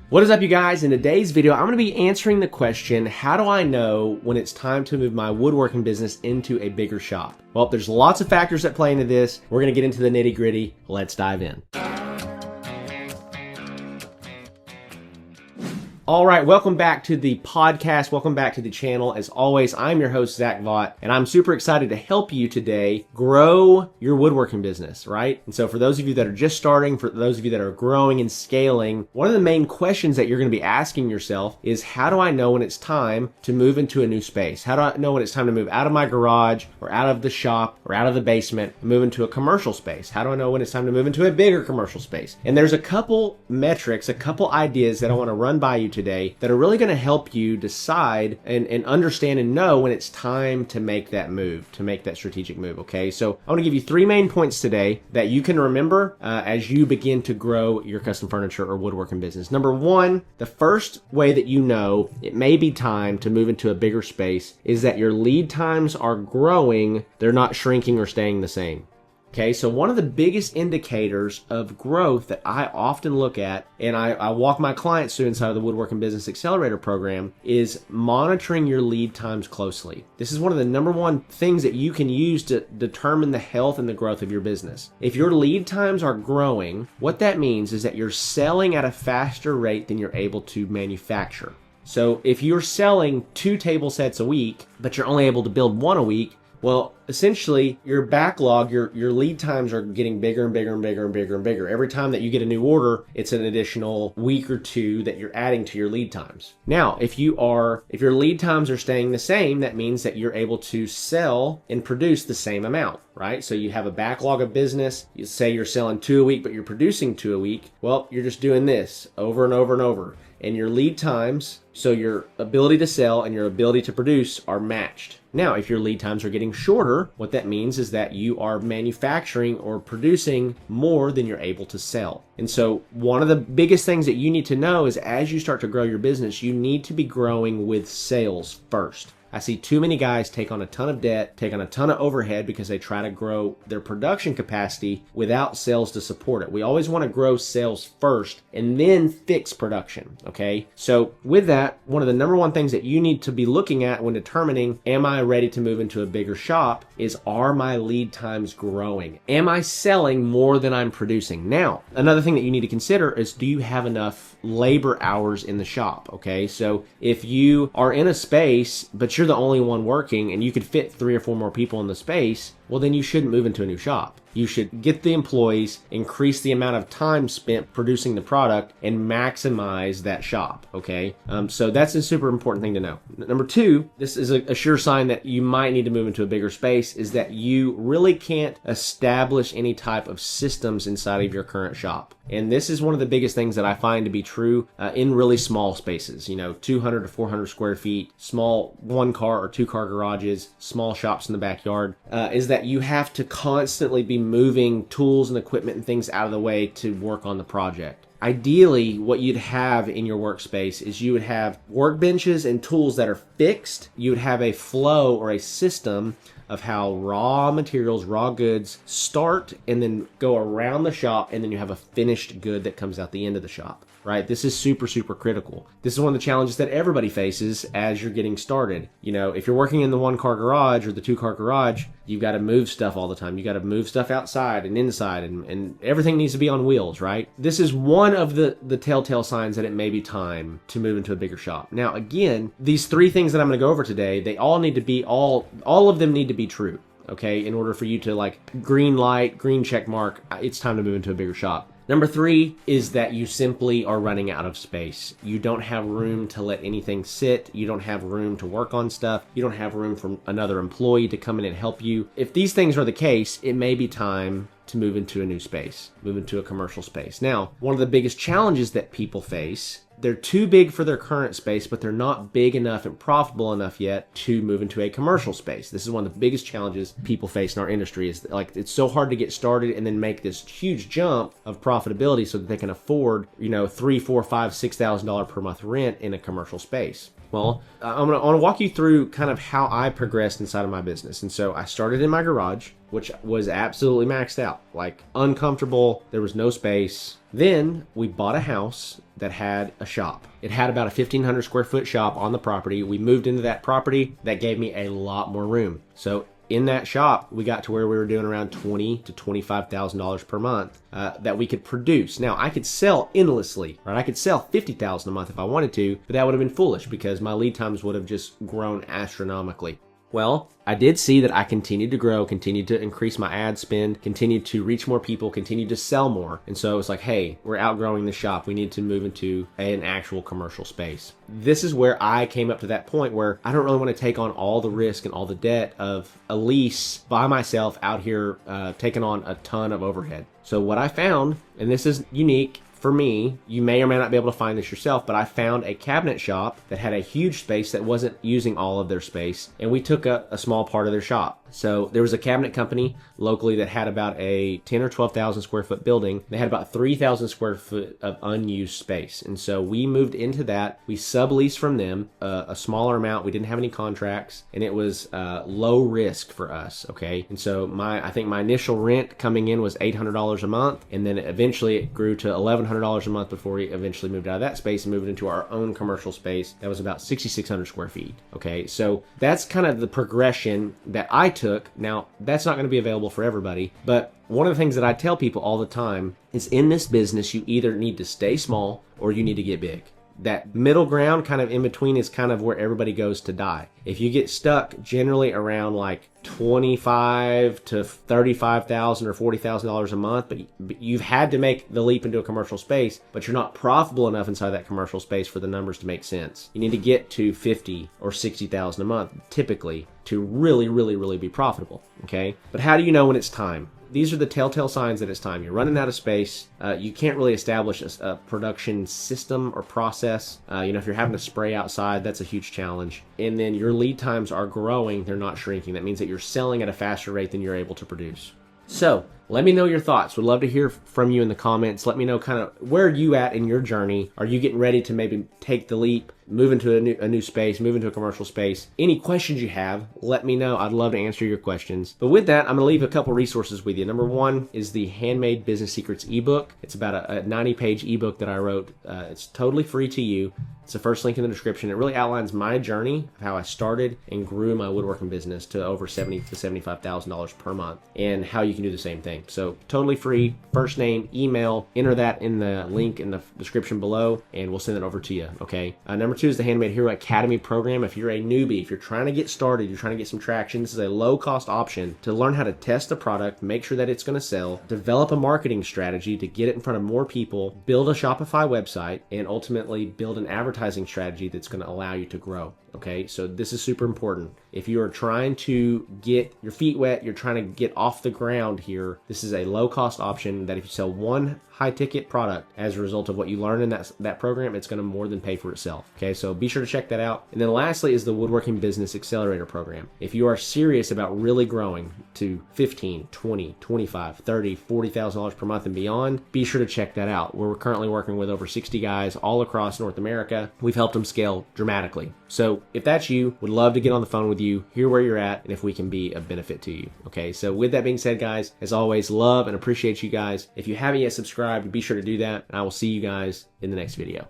What is up, you guys? In today's video, I'm going to be answering the question, how do I know when it's time to move my woodworking business into a bigger shop? Well, there's lots of factors that play into this. We're going to get into the nitty-gritty. Let's dive in. All right, welcome back to the podcast. Welcome back to the channel. As always, I'm your host, Zach Vaught, and I'm super excited to help you today grow your woodworking business, right? And so for those of you that are just starting, for those of you that are growing and scaling, one of the main questions that you're going to be asking yourself is, how do I know when it's time to move into a new space? How do I know when it's time to move out of my garage or out of the shop or out of the basement and move into a commercial space? How do I know when it's time to move into a bigger commercial space? And there's a couple metrics, a couple ideas that I want to run by you today that are really going to help you decide and understand and know when it's time to make that move, to make that strategic move, okay? So I want to give you three main points today that you can remember as you begin to grow your custom furniture or woodworking business. Number one, the first way that you know it may be time to move into a bigger space is that your lead times are growing, they're not shrinking or staying the same. Okay, so one of the biggest indicators of growth that I often look at, and I walk my clients through inside of the Woodworking Business Accelerator program, is monitoring your lead times closely. This is one of the number one things that you can use to determine the health and the growth of your business. If your lead times are growing, what that means is that you're selling at a faster rate than you're able to manufacture. So if you're selling 2 table sets a week, but you're only able to build 1 a week, well, essentially, your backlog, your lead times are getting bigger and bigger and bigger and bigger and bigger. Every time that you get a new order, it's an additional week or 2 that you're adding to your lead times. Now, if your lead times are staying the same, that means that you're able to sell and produce the same amount, right? So you have a backlog of business. You say you're selling 2 a week, but you're producing 2 a week. Well, you're just doing this over and over and over. And your lead times, so your ability to sell and your ability to produce, are matched. Now, if your lead times are getting shorter, what that means is that you are manufacturing or producing more than you're able to sell. And so one of the biggest things that you need to know is, as you start to grow your business, you need to be growing with sales first. I see too many guys take on a ton of debt, take on a ton of overhead because they try to grow their production capacity without sales to support it. We always want to grow sales first and then fix production, okay? So with that, one of the number one things that you need to be looking at when determining, am I ready to move into a bigger shop, is, are my lead times growing? Am I selling more than I'm producing? Now, another thing that you need to consider is, do you have enough labor hours in the shop, okay? So if you are in a space, but you're the only one working and you could fit 3 or 4 more people in the space, well, then you shouldn't move into a new shop. You should get the employees, increase the amount of time spent producing the product, and maximize that shop, okay? So that's a super important thing to know. Number 2, this is a sure sign that you might need to move into a bigger space, is that you really can't establish any type of systems inside of your current shop. And this is one of the biggest things that I find to be true in really small spaces, 200 to 400 square feet, small 1-car or 2-car garages, small shops in the backyard, is that you have to constantly be moving tools and equipment and things out of the way to work on the project. Ideally, what you'd have in your workspace is you would have workbenches and tools that are fixed. You would have a flow or a system of how raw materials, raw goods start and then go around the shop, and then you have a finished good that comes out the end of the shop, right? This is super, super critical. This is one of the challenges that everybody faces as you're getting started. If you're working in the 1-car garage or the 2-car garage, you've got to move stuff all the time. You got to move stuff outside and inside, and everything needs to be on wheels, right? This is one of the telltale signs that it may be time to move into a bigger shop. Now, again, these 3 things that I'm going to go over today, they all need to be, all of them need to be true, okay? In order for you to green light, green check mark, it's time to move into a bigger shop. Number 3 is that you simply are running out of space. You don't have room to let anything sit. You don't have room to work on stuff. You don't have room for another employee to come in and help you. If these things are the case, it may be time to move into a new space, move into a commercial space. Now, one of the biggest challenges that people face, they're too big for their current space, but they're not big enough and profitable enough yet to move into a commercial space. This is one of the biggest challenges people face in our industry, is it's so hard to get started and then make this huge jump of profitability so that they can afford, $3,000, $4,000, $5,000, $6,000 per month rent in a commercial space. Well, I want to walk you through kind of how I progressed inside of my business. And so I started in my garage, which was absolutely maxed out, uncomfortable. There was no space. Then we bought a house that had a shop. It had about a 1,500 square foot shop on the property. We moved into that property. That gave me a lot more room. So in that shop, we got to where we were doing around $20,000 to $25,000 per month that we could produce. Now, I could sell endlessly, right? I could sell $50,000 a month if I wanted to, but that would have been foolish because my lead times would have just grown astronomically. Well, I did see that I continued to grow, continued to increase my ad spend, continued to reach more people, continued to sell more. And so it's like, hey, we're outgrowing the shop. We need to move into an actual commercial space. This is where I came up to that point where I don't really want to take on all the risk and all the debt of a lease by myself out here taking on a ton of overhead. So what I found, and this is unique for me, you may or may not be able to find this yourself, but I found a cabinet shop that had a huge space that wasn't using all of their space, and we took a small part of their shop. So there was a cabinet company locally that had about a 10 or 12,000 square foot building. They had about 3,000 square foot of unused space. And so we moved into that. We subleased from them a smaller amount. We didn't have any contracts, and it was low risk for us. Okay. And so I think my initial rent coming in was $800 a month. And then eventually it grew to $1,100 a month before we eventually moved out of that space and moved into our own commercial space. That was about 6,600 square feet. Okay. So that's kind of the progression that I took. Now, that's not going to be available for everybody, but one of the things that I tell people all the time is in this business, you either need to stay small or you need to get big. That middle ground kind of in between is kind of where everybody goes to die. If you get stuck generally around like $25,000 to $35,000 or $40,000 a month, but you've had to make the leap into a commercial space, but you're not profitable enough inside that commercial space for the numbers to make sense. You need to get to $50,000 or $60,000 a month typically to really be profitable. Okay, but how do you know when it's time? These are the telltale signs that it's time. You're running out of space. You can't really establish a production system or process. If you're having to spray outside, that's a huge challenge. And then your lead times are growing. They're not shrinking. That means that you're selling at a faster rate than you're able to produce. So let me know your thoughts. Would love to hear from you in the comments. Let me know kind of where are you at in your journey. Are you getting ready to maybe take the leap, move into a new space, move into a commercial space? Any questions you have, let me know. I'd love to answer your questions. But with that, I'm going to leave a couple resources with you. Number one is the Handmade Business Secrets ebook. It's about a 90-page ebook that I wrote. It's totally free to you. It's the first link in the description. It really outlines my journey of how I started and grew my woodworking business to over $70,000 to $75,000 per month, and how you can do the same thing. So totally free. First name, email, enter that in the link in the description below, and we'll send it over to you. Okay. Number two is the Handmade Hero Academy program. If you're a newbie, if you're trying to get started, you're trying to get some traction, this is a low-cost option to learn how to test the product, make sure that it's going to sell, develop a marketing strategy to get it in front of more people, build a Shopify website, and ultimately build an advertising strategy that's going to allow you to grow. Okay, so this is super important. If you are trying to get your feet wet, you're trying to get off the ground here, this is a low-cost option that if you sell one high-ticket product as a result of what you learn in that program, it's going to more than pay for itself. Okay, so be sure to check that out. And then lastly is the Woodworking Business Accelerator program. If you are serious about really growing to $15,000, $20,000, $25,000, $30,000, $40,000 per month and beyond, be sure to check that out. We're currently working with over 60 guys all across North America. We've helped them scale dramatically. So if that's you, would love to get on the phone with you, hear where you're at, and if we can be of benefit to you. Okay, so with that being said, guys, as always, love and appreciate you guys. If you haven't yet subscribed, be sure to do that, and I will see you guys in the next video.